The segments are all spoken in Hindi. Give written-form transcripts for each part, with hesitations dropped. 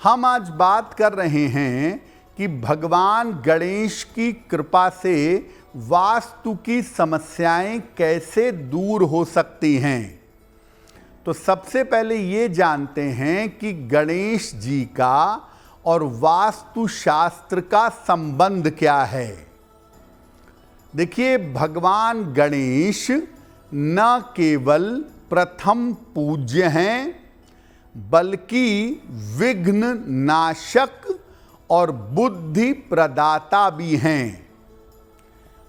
हम आज बात कर रहे हैं कि भगवान गणेश की कृपा से वास्तु की समस्याएं कैसे दूर हो सकती हैं। तो सबसे पहले ये जानते हैं कि गणेश जी का और वास्तु शास्त्र का संबंध क्या है। देखिए, भगवान गणेश न केवल प्रथम पूज्य हैं बल्कि विघ्न नाशक और बुद्धि प्रदाता भी हैं।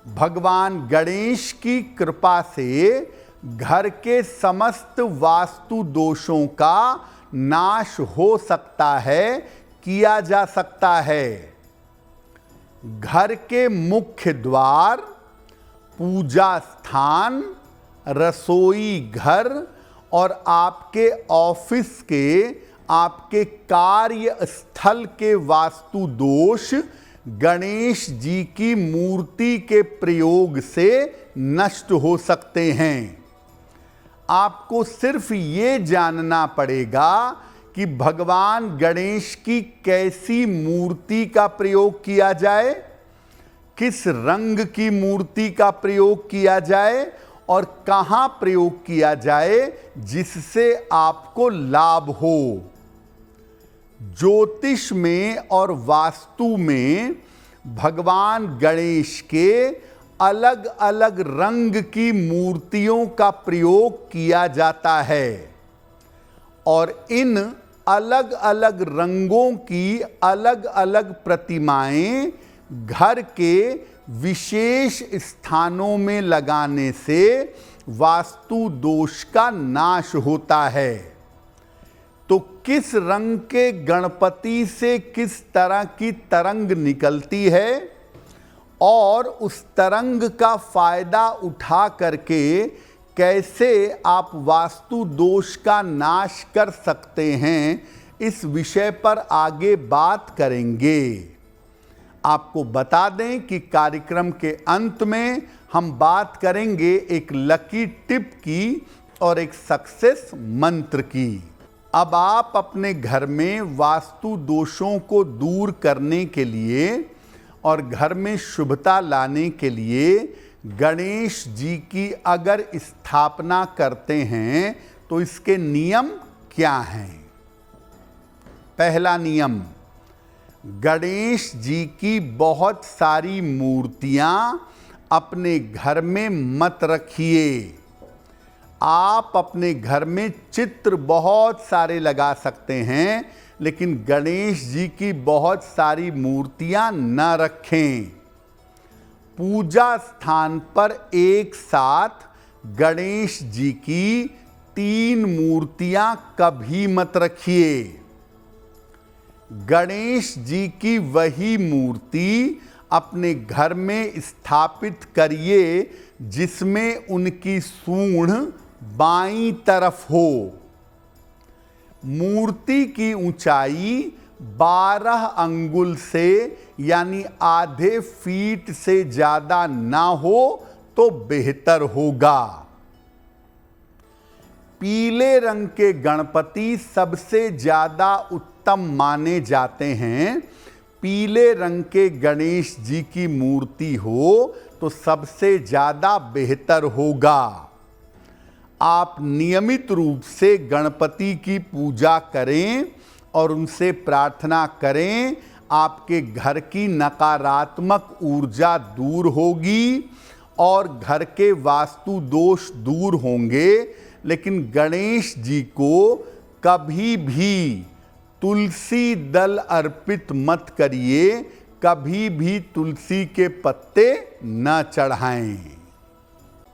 भगवान गणेश की कृपा से घर के समस्त वास्तु दोषों का नाश हो सकता है, किया जा सकता है। घर के मुख्य द्वार, पूजा स्थान, रसोई घर और आपके ऑफिस के, आपके कार्य स्थल के वास्तु दोष गणेश जी की मूर्ति के प्रयोग से नष्ट हो सकते हैं। आपको सिर्फ ये जानना पड़ेगा कि भगवान गणेश की कैसी मूर्ति का प्रयोग किया जाए, किस रंग की मूर्ति का प्रयोग किया जाए और कहाँ प्रयोग किया जाए जिससे आपको लाभ हो। ज्योतिष में और वास्तु में भगवान गणेश के अलग अलग रंग की मूर्तियों का प्रयोग किया जाता है और इन अलग अलग रंगों की अलग अलग प्रतिमाएं घर के विशेष स्थानों में लगाने से वास्तु दोष का नाश होता है। तो किस रंग के गणपति से किस तरह की तरंग निकलती है और उस तरंग का फायदा उठा करके कैसे आप वास्तु दोष का नाश कर सकते हैं, इस विषय पर आगे बात करेंगे। आपको बता दें कि कार्यक्रम के अंत में हम बात करेंगे एक लकी टिप की और एक सक्सेस मंत्र की। अब आप अपने घर में वास्तु दोषों को दूर करने के लिए और घर में शुभता लाने के लिए गणेश जी की अगर स्थापना करते हैं तो इसके नियम क्या हैं। पहला नियम, गणेश जी की बहुत सारी मूर्तियां अपने घर में मत रखिए। आप अपने घर में चित्र बहुत सारे लगा सकते हैं लेकिन गणेश जी की बहुत सारी मूर्तियां न रखें। पूजा स्थान पर एक साथ गणेश जी की 3 मूर्तियां कभी मत रखिए। गणेश जी की वही मूर्ति अपने घर में स्थापित करिए जिसमें उनकी सूंड बाईं तरफ हो। मूर्ति की ऊंचाई 12 अंगुल से यानी आधे फीट से ज्यादा ना हो तो बेहतर होगा। पीले रंग के गणपति सबसे ज्यादा उत्तम माने जाते हैं। पीले रंग के गणेश जी की मूर्ति हो तो सबसे ज्यादा बेहतर होगा। आप नियमित रूप से गणपति की पूजा करें और उनसे प्रार्थना करें। आपके घर की नकारात्मक ऊर्जा दूर होगी और घर के वास्तु दोष दूर होंगे। लेकिन गणेश जी को कभी भी तुलसी दल अर्पित मत करिए, कभी भी तुलसी के पत्ते न चढ़ाएं।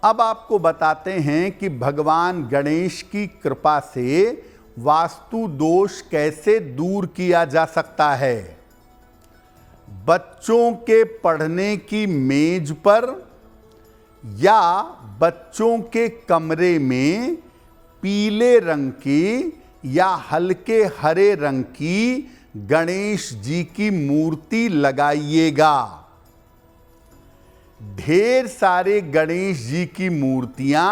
अब आपको बताते हैं कि भगवान गणेश की कृपा से वास्तु दोष कैसे दूर किया जा सकता है। बच्चों के पढ़ने की मेज पर या बच्चों के कमरे में पीले रंग की या हल्के हरे रंग की गणेश जी की मूर्ति लगाइएगा। ढेर सारे गणेश जी की मूर्तियां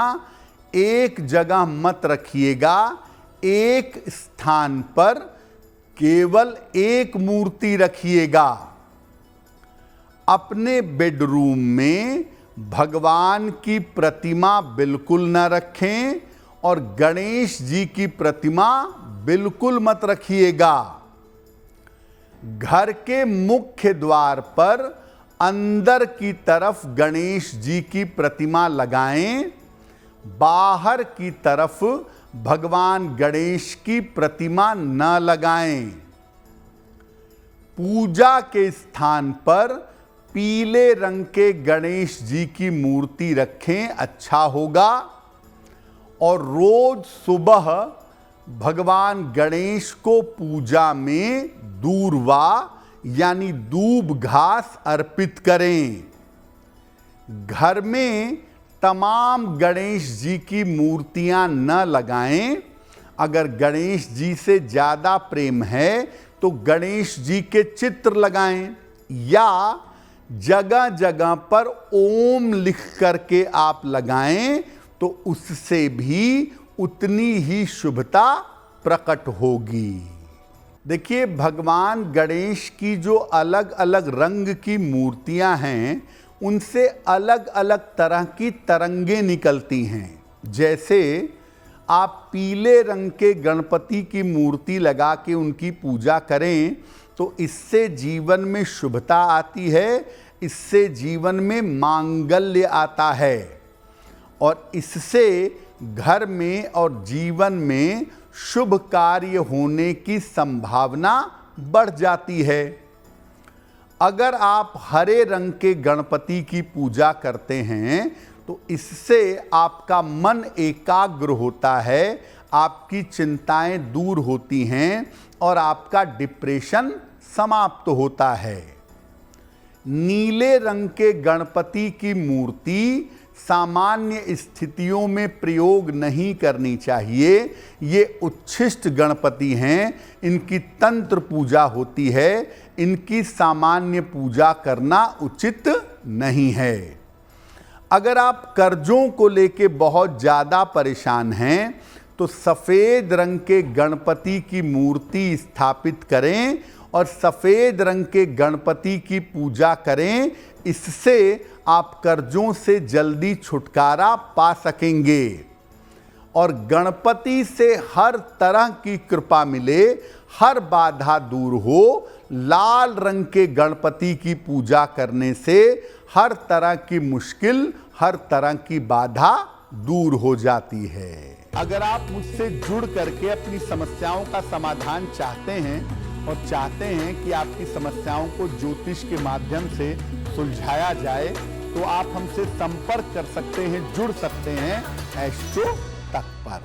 एक जगह मत रखिएगा। एक स्थान पर केवल एक मूर्ति रखिएगा। अपने बेडरूम में भगवान की प्रतिमा बिल्कुल न रखें और गणेश जी की प्रतिमा बिल्कुल मत रखिएगा। घर के मुख्य द्वार पर अंदर की तरफ गणेश जी की प्रतिमा लगाएं, बाहर की तरफ भगवान गणेश की प्रतिमा न लगाएं। पूजा के स्थान पर पीले रंग के गणेश जी की मूर्ति रखें, अच्छा होगा। और रोज सुबह भगवान गणेश को पूजा में दूर्वा यानी दूब घास अर्पित करें। घर में तमाम गणेश जी की मूर्तियां न लगाएं। अगर गणेश जी से ज़्यादा प्रेम है तो गणेश जी के चित्र लगाएं या जगह जगह पर ओम लिख करके आप लगाएं तो उससे भी उतनी ही शुभता प्रकट होगी। देखिए, भगवान गणेश की जो अलग अलग रंग की मूर्तियां हैं उनसे अलग अलग तरह की तरंगें निकलती हैं। जैसे आप पीले रंग के गणपति की मूर्ति लगा के उनकी पूजा करें तो इससे जीवन में शुभता आती है, इससे जीवन में मांगल्य आता है और इससे घर में और जीवन में शुभ कार्य होने की संभावना बढ़ जाती है। अगर आप हरे रंग के गणपति की पूजा करते हैं तो इससे आपका मन एकाग्र होता है, आपकी चिंताएं दूर होती हैं और आपका डिप्रेशन समाप्त होता है। नीले रंग के गणपति की मूर्ति सामान्य स्थितियों में प्रयोग नहीं करनी चाहिए। ये उच्छिष्ट गणपति हैं, इनकी तंत्र पूजा होती है, इनकी सामान्य पूजा करना उचित नहीं है। अगर आप कर्जों को लेके बहुत ज़्यादा परेशान हैं तो सफ़ेद रंग के गणपति की मूर्ति स्थापित करें और सफ़ेद रंग के गणपति की पूजा करें। इससे आप कर्जों से जल्दी छुटकारा पा सकेंगे और गणपति से हर तरह की कृपा मिले, हर बाधा दूर हो। लाल रंग के गणपति की पूजा करने से हर तरह की मुश्किल, हर तरह की बाधा दूर हो जाती है। अगर आप मुझसे जुड़ करके अपनी समस्याओं का समाधान चाहते हैं और चाहते हैं कि आपकी समस्याओं को ज्योतिष के माध्यम से सुलझाया जाए तो आप हमसे संपर्क कर सकते हैं, जुड़ सकते हैं एस्ट्रो तक पर।